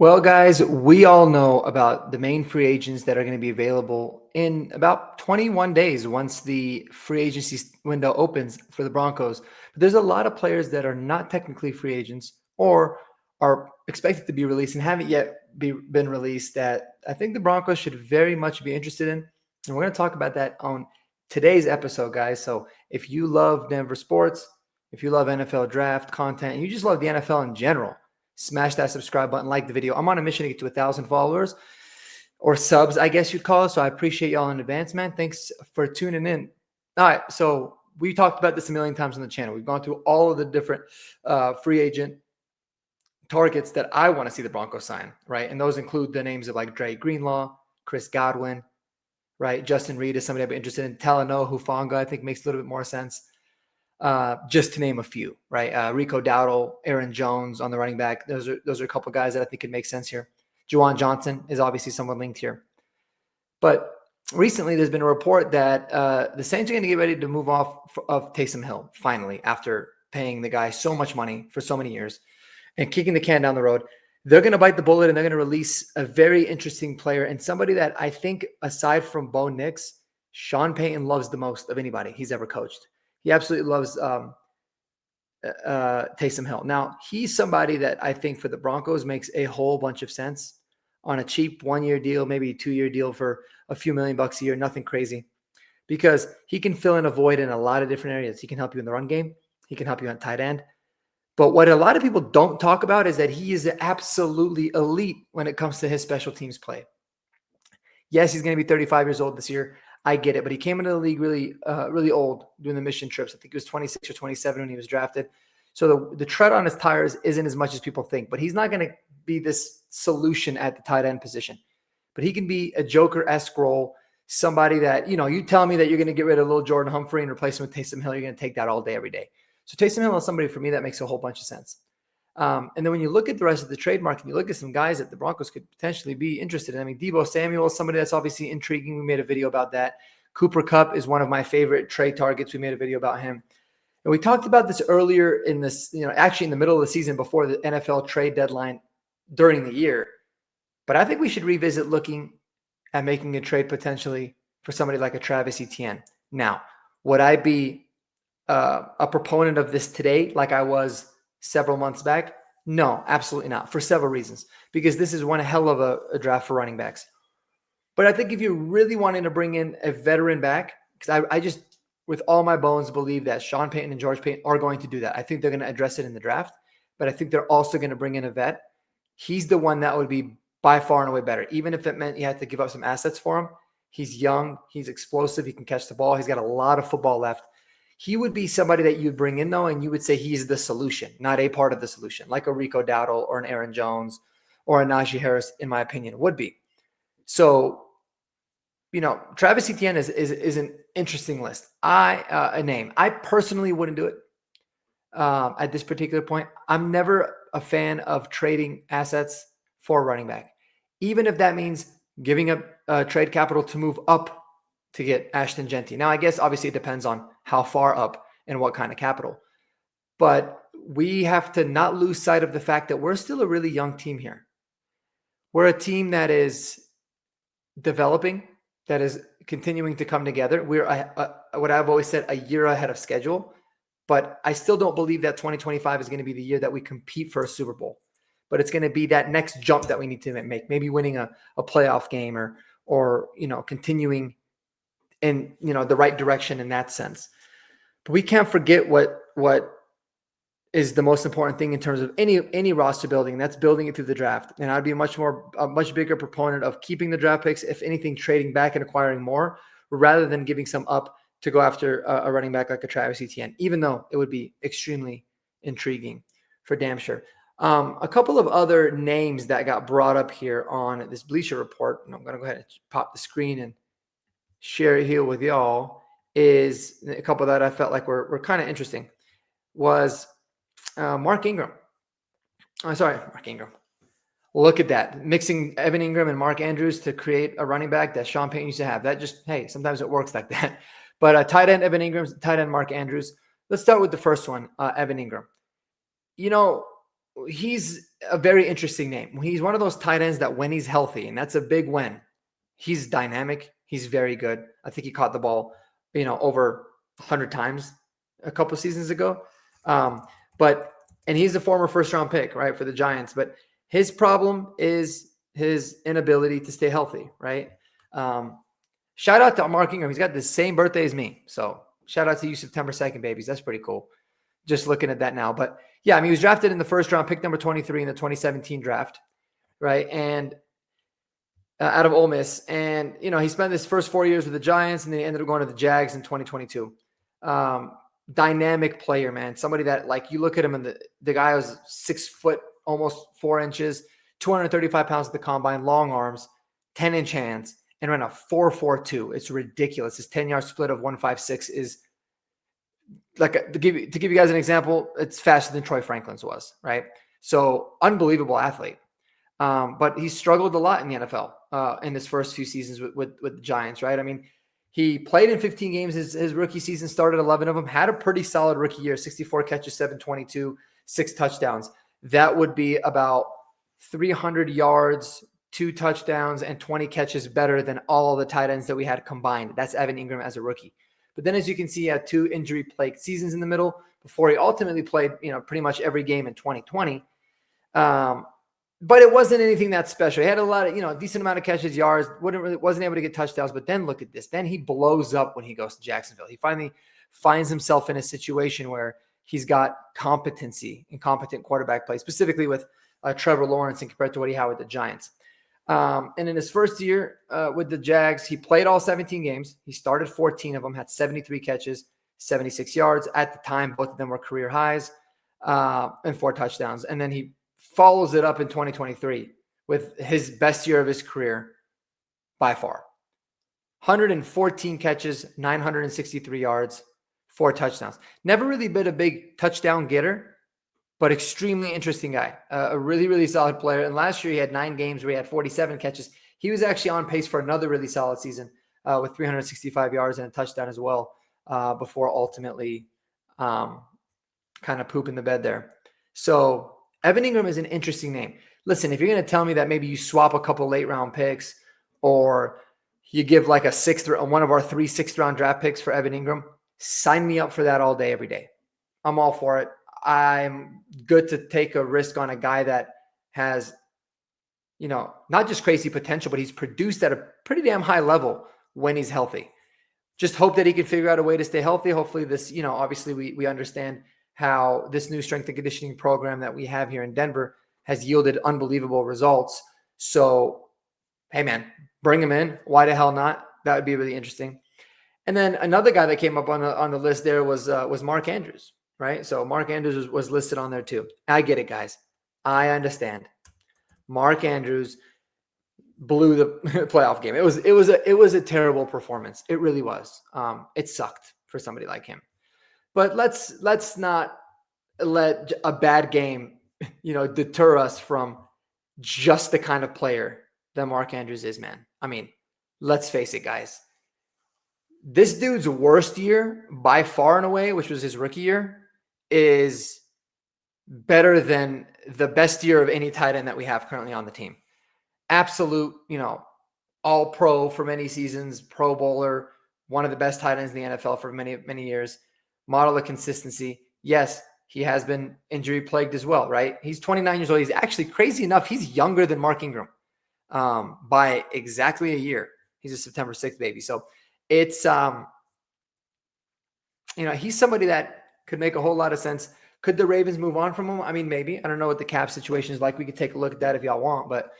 Well, guys, we all know about the main free agents that are going to be available in about 21 days once the free agency window opens for the Broncos. But there's a lot of players that are not technically free agents or are expected to be released and haven't yet been released that I think the Broncos should very much be interested in. And we're going to talk about that on today's episode, guys. So if you love Denver sports, if you love NFL draft content, and you just love the NFL in general, smash that subscribe button, like the video. I'm on a mission to get to 1,000 followers or subs, I guess you'd call it. So I appreciate y'all in advance, man. Thanks for tuning in. All right. So we talked about this a million times on the channel. We've gone through all of the different free agent targets that I want to see the Broncos sign, right? And those include the names of like Dre Greenlaw, Chris Godwin, right? Justin Reed is somebody I'd be interested in. Talanoa Hufanga, I think makes a little bit more sense. Just to name a few, right? Rico Dowdle, Aaron Jones on the running back. Those are a couple guys that I think could make sense here. Juwan Johnson is obviously someone linked here. But recently there's been a report that the Saints are going to get ready to move off of Taysom Hill, finally, after paying the guy so much money for so many years and kicking the can down the road. They're going to bite the bullet and they're going to release a very interesting player and somebody that I think, aside from Bo Nix, Sean Payton loves the most of anybody he's ever coached. He absolutely loves Taysom Hill. Now, he's somebody that I think for the Broncos makes a whole bunch of sense on a cheap 1-year deal, maybe a 2-year deal for a few $1,000,000 a year, nothing crazy, because he can fill in a void in a lot of different areas. He can help you in the run game. He can help you on tight end. But what a lot of people don't talk about is that he is absolutely elite when it comes to his special teams play. Yes, he's going to be 35 years old this year. I get it, but he came into the league really old doing the mission trips. I think he was 26 or 27 when he was drafted. So the tread on his tires isn't as much as people think, but he's not going to be this solution at the tight end position. But he can be a Joker-esque role, somebody that, you tell me that you're going to get rid of little Jordan Humphrey and replace him with Taysom Hill, you're going to take that all day, every day. So Taysom Hill is somebody for me that makes a whole bunch of sense. And then when you look at the rest of the trade market, and you look at some guys that the Broncos could potentially be interested in. I mean, Deebo Samuel is somebody that's obviously intriguing. We made a video about that. Cooper Kupp is one of my favorite trade targets. We made a video about him. And we talked about this earlier in this, actually in the middle of the season before the NFL trade deadline during the year. But I think we should revisit looking at making a trade potentially for somebody like a Travis Etienne. Now, would I be a proponent of this today like I was several months back? No, absolutely not, for several reasons. Because this is one hell of a draft for running backs. But I think if you're really wanting to bring in a veteran back, because I just, with all my bones, believe that Sean Payton and George Payton are going to do that. I think they're going to address it in the draft, but I think they're also going to bring in a vet. He's the one that would be by far and away better, even if it meant you had to give up some assets for him. He's young. He's explosive. He can catch the ball. He's got a lot of football left. He would be somebody that you'd bring in, though, and you would say he's the solution, not a part of the solution, like a Rico Dowdle or an Aaron Jones or a Najee Harris, in my opinion, would be. So, Travis Etienne is an interesting list. A name. I personally wouldn't do it at this particular point. I'm never a fan of trading assets for a running back, even if that means giving up trade capital to move up to get Ashton Genty. Now, I guess obviously it depends on how far up and what kind of capital. But we have to not lose sight of the fact that we're still a really young team here. We're a team that is developing, that is continuing to come together. We're, what I've always said, a year ahead of schedule. But I still don't believe that 2025 is going to be the year that we compete for a Super Bowl. But it's going to be that next jump that we need to make, maybe winning a playoff game or continuing in the right direction in that sense. But we can't forget what is the most important thing in terms of any roster building. That's building it through the draft. And I'd be a much bigger proponent of keeping the draft picks, if anything, trading back and acquiring more, rather than giving some up to go after a running back like a Travis Etienne, even though it would be extremely intriguing for damn sure. A couple of other names that got brought up here on this Bleacher Report, and I'm going to go ahead and pop the screen and share it here with y'all, is a couple that I felt like were kind of interesting. Was Mark Ingram. Mark Ingram. Look at that. Mixing Evan Ingram and Mark Andrews to create a running back that Sean Payton used to have. That just, hey, sometimes it works like that. But tight end Evan Ingram, tight end Mark Andrews. Let's start with the first one, Evan Ingram. he's a very interesting name. He's one of those tight ends that when he's healthy, and that's a big when, he's dynamic. He's very good. I think he caught the ball, over 100 times a couple of seasons ago. And he's a former first-round pick, right, for the Giants. But his problem is his inability to stay healthy, right? Shout out to Mark Ingram. He's got the same birthday as me. So shout out to you, September 2nd, babies. That's pretty cool. Just looking at that now. But yeah, I mean, he was drafted in the first round, pick number 23 in the 2017 draft, right? And out of Ole Miss. And, he spent his first 4 years with the Giants, and then he ended up going to the Jags in 2022. Dynamic player, man. Somebody that, like, you look at him, and the guy was 6 foot, almost 4 inches, 235 pounds at the combine, long arms, 10-inch hands, and ran a 4.42. It's ridiculous. His 10-yard split of 1.56 is like, to give you guys an example, it's faster than Troy Franklin's was, right? So unbelievable athlete. But he struggled a lot in the NFL in his first few seasons with the Giants, right? I mean, he played in 15 games. His rookie season, started 11 of them, had a pretty solid rookie year, 64 catches, 722, 6 touchdowns. That would be about 300 yards, 2 touchdowns, and 20 catches better than all the tight ends that we had combined. That's Evan Ingram as a rookie. But then, as you can see, he had 2 injury-plagued seasons in the middle before he ultimately played, pretty much every game in 2020. But it wasn't anything that special. He had a lot of, a decent amount of catches, yards, wasn't able to get touchdowns. But then look at this. Then he blows up when he goes to Jacksonville. He finally finds himself in a situation where he's got competency and competent quarterback play, specifically with Trevor Lawrence and compared to what he had with the Giants. And in his first year with the Jags, he played all 17 games. He started 14 of them, had 73 catches, 76 yards. At the time, both of them were career highs, and 4 touchdowns. And then he follows it up in 2023 with his best year of his career by far. 114 catches, 963 yards, 4 touchdowns. Never really been a big touchdown getter, but extremely interesting guy. A really, really solid player. And last year he had 9 games where he had 47 catches. He was actually on pace for another really solid season with 365 yards and a touchdown as well before ultimately kind of pooping the bed there. So Evan Ingram is an interesting name. Listen, if you're going to tell me that maybe you swap a couple late round picks or you give like one of our 3 6th-round draft picks for Evan Ingram, sign me up for that all day, every day. I'm all for it. I'm good to take a risk on a guy that has, not just crazy potential, but he's produced at a pretty damn high level when he's healthy. Just hope that he can figure out a way to stay healthy. Hopefully this, obviously we understand how this new strength and conditioning program that we have here in Denver has yielded unbelievable results. So, hey man, bring him in. Why the hell not? That would be really interesting. And then another guy that came up on the list there was Mark Andrews, right? So Mark Andrews was listed on there too. I get it, guys. I understand. Mark Andrews blew the playoff game. It was a terrible performance. It really was. It sucked for somebody like him. But let's not let a bad game, deter us from just the kind of player that Mark Andrews is, man. I mean, let's face it, guys. This dude's worst year by far and away, which was his rookie year, is better than the best year of any tight end that we have currently on the team. Absolute, all pro for many seasons, Pro Bowler, one of the best tight ends in the NFL for many, many years. Model of consistency. Yes, he has been injury plagued as well, right? He's 29 years old. He's actually, crazy enough, he's younger than Mark Ingram by exactly a year. He's a September 6th baby. So it's, he's somebody that could make a whole lot of sense. Could the Ravens move on from him? I mean, maybe. I don't know what the cap situation is like. We could take a look at that if y'all want. But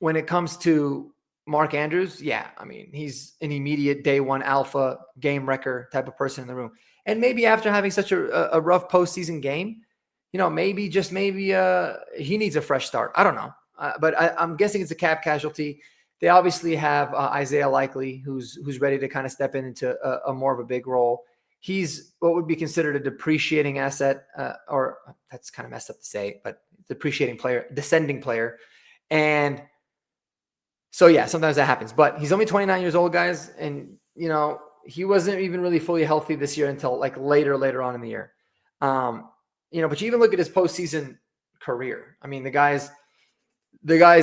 when it comes to Mark Andrews, yeah, I mean, he's an immediate day one alpha game wrecker type of person in the room. And maybe after having such a rough postseason game, maybe he needs a fresh start. I don't know. But I'm guessing it's a cap casualty. They obviously have Isaiah Likely, who's ready to kind of step into a more of a big role. He's what would be considered a depreciating asset, or that's kind of messed up to say, but depreciating player, descending player. And so, yeah, sometimes that happens. But he's only 29 years old, guys. And, he wasn't even really fully healthy this year until like later on in the year. but you even look at his postseason career. I mean, the guy's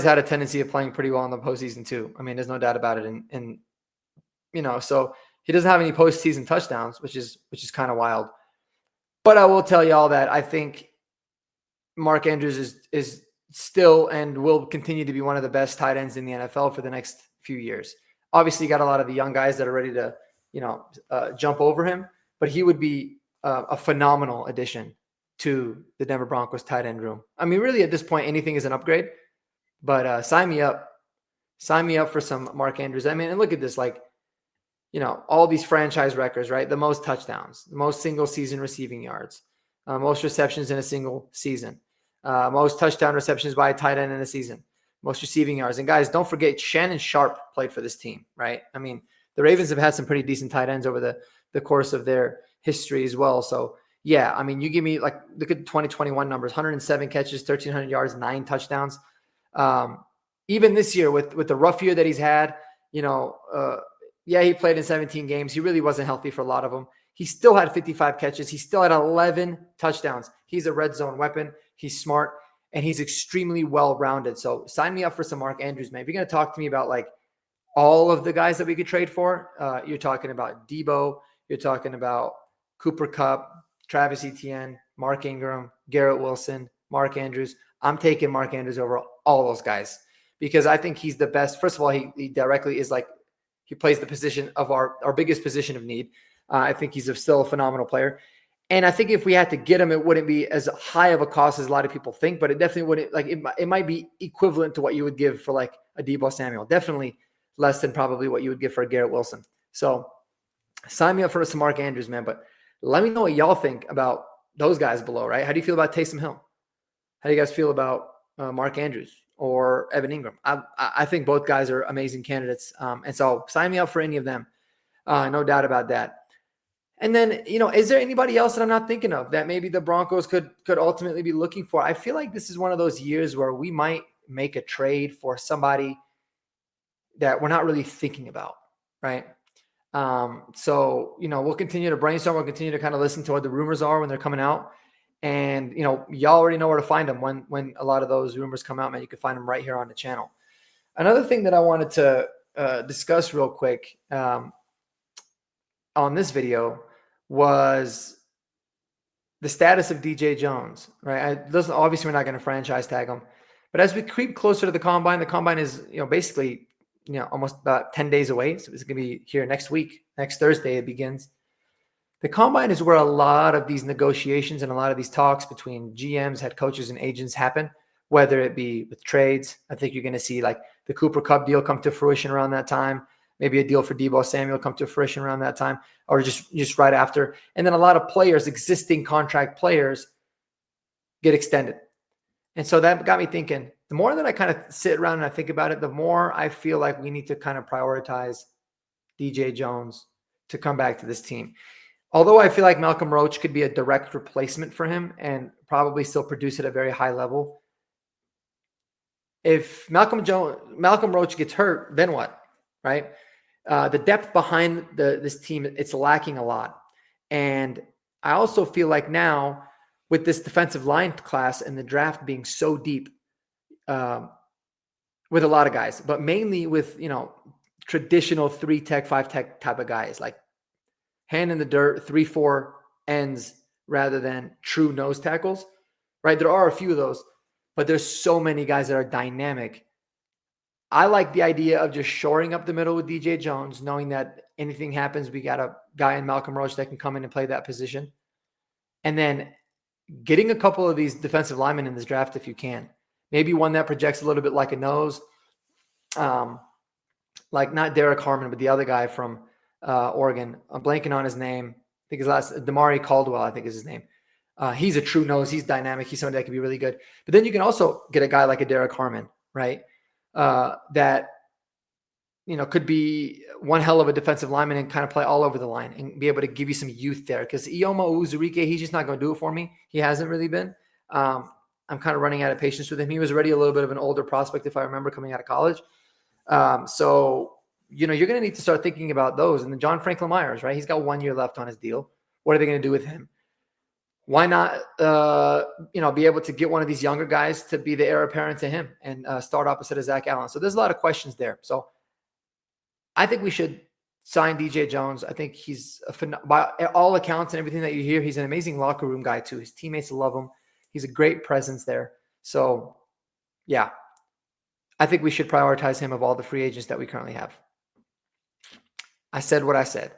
had a tendency of playing pretty well in the postseason too. I mean, there's no doubt about it. And so he doesn't have any postseason touchdowns, which is kind of wild. But I will tell y'all that I think Mark Andrews is still and will continue to be one of the best tight ends in the NFL for the next few years. Obviously, you got a lot of the young guys that are ready to, jump over him, but he would be a phenomenal addition to the Denver Broncos tight end room. I mean, really, at this point, anything is an upgrade. But sign me up. Sign me up for some Mark Andrews. I mean, and look at this, all these franchise records, right? The most touchdowns, the most single season receiving yards, most receptions in a single season, most touchdown receptions by a tight end in a season, most receiving yards. And guys, don't forget, Shannon Sharp played for this team, right? I mean, the Ravens have had some pretty decent tight ends over the course of their history as well. So, yeah, I mean, you give me, look at the 2021 numbers, 107 catches, 1,300 yards, 9 touchdowns. Even this year with the rough year that he's had, he played in 17 games. He really wasn't healthy for a lot of them. He still had 55 catches. He still had 11 touchdowns. He's a red zone weapon. He's smart, and he's extremely well-rounded. So sign me up for some Mark Andrews, man. If you're going to talk to me about all of the guys that we could trade for, you're talking about Debo. You're talking about Cooper Kupp, Travis Etienne, Mark Ingram, Garrett Wilson, Mark Andrews. I'm taking Mark Andrews over all those guys because I think he's the best. First of all, he directly is he plays the position of our biggest position of need. I think he's still a phenomenal player. And I think if we had to get him, it wouldn't be as high of a cost as a lot of people think, but it definitely wouldn't it might be equivalent to what you would give for a Deebo Samuel. Definitely less than probably what you would give for a Garrett Wilson. So sign me up for some Mark Andrews, man. But let me know what y'all think about those guys below, right? How do you feel about Taysom Hill? How do you guys feel about Mark Andrews or Evan Ingram? I think both guys are amazing candidates. And so sign me up for any of them. No doubt about that. And then, is there anybody else that I'm not thinking of that maybe the Broncos could ultimately be looking for? I feel like this is one of those years where we might make a trade for somebody that we're not really thinking about, right? So, we'll continue to brainstorm. We'll continue to kind of listen to what the rumors are when they're coming out. And, y'all already know where to find them when a lot of those rumors come out, man. You can find them right here on the channel. Another thing that I wanted to discuss real quick on this video was the status of DJ Jones, right? Obviously, we're not going to franchise tag him. But as we creep closer to the combine is, basically, almost about 10 days away. So it's going to be here next week. Next Thursday, it begins. The combine is where a lot of these negotiations and a lot of these talks between GMs, head coaches, and agents happen, whether it be with trades. I think you're going to see the Cooper Kupp deal come to fruition around that time. Maybe a deal for Deebo Samuel come to fruition around that time, or just right after. And then a lot of players, existing contract players, get extended. And so that got me thinking, the more that I kind of sit around and I think about it, the more I feel like we need to kind of prioritize DJ Jones to come back to this team. Although I feel like Malcolm Roach could be a direct replacement for him and probably still produce at a very high level. If Malcolm Roach gets hurt, then what, right? The depth behind this team, it's lacking a lot. And I also feel like now with this defensive line class and the draft being so deep with a lot of guys, but mainly with, traditional 3-tech, 5-tech type of guys, like hand in the dirt, 3-4 ends rather than true nose tackles, right? There are a few of those, but there's so many guys that are dynamic. I like the idea of just shoring up the middle with DJ Jones, knowing that anything happens, we got a guy in Malcolm Roach that can come in and play that position. And then getting a couple of these defensive linemen in this draft if you can. Maybe one that projects a little bit like a nose, like not Derek Harmon, but the other guy from Oregon. I'm blanking on his name. I think his last, Damari Caldwell, I think is his name. He's a true nose. He's dynamic. He's somebody that can be really good. But then you can also get a guy like a Derek Harmon, right? That, could be one hell of a defensive lineman and kind of play all over the line and be able to give you some youth there. Because Ioma Uzurike, he's just not going to do it for me. He hasn't really been. I'm kind of running out of patience with him. He was already a little bit of an older prospect, if I remember, coming out of college. So, you're going to need to start thinking about those. And then John Franklin Myers, right? He's got 1 year left on his deal. What are they going to do with him? why not, be able to get one of these younger guys to be the heir apparent to him and start opposite of Zach Allen? So there's a lot of questions there. So I think we should sign DJ Jones. I think he's by all accounts and everything that you hear, he's an amazing locker room guy too. His teammates love him. He's a great presence there. So yeah, I think we should prioritize him of all the free agents that we currently have. I said what I said.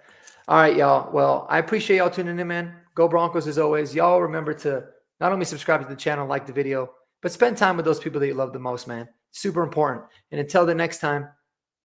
All right, y'all. Well, I appreciate y'all tuning in, man. Go Broncos as always. Y'all remember to not only subscribe to the channel, like the video, but spend time with those people that you love the most, man. Super important. And until the next time,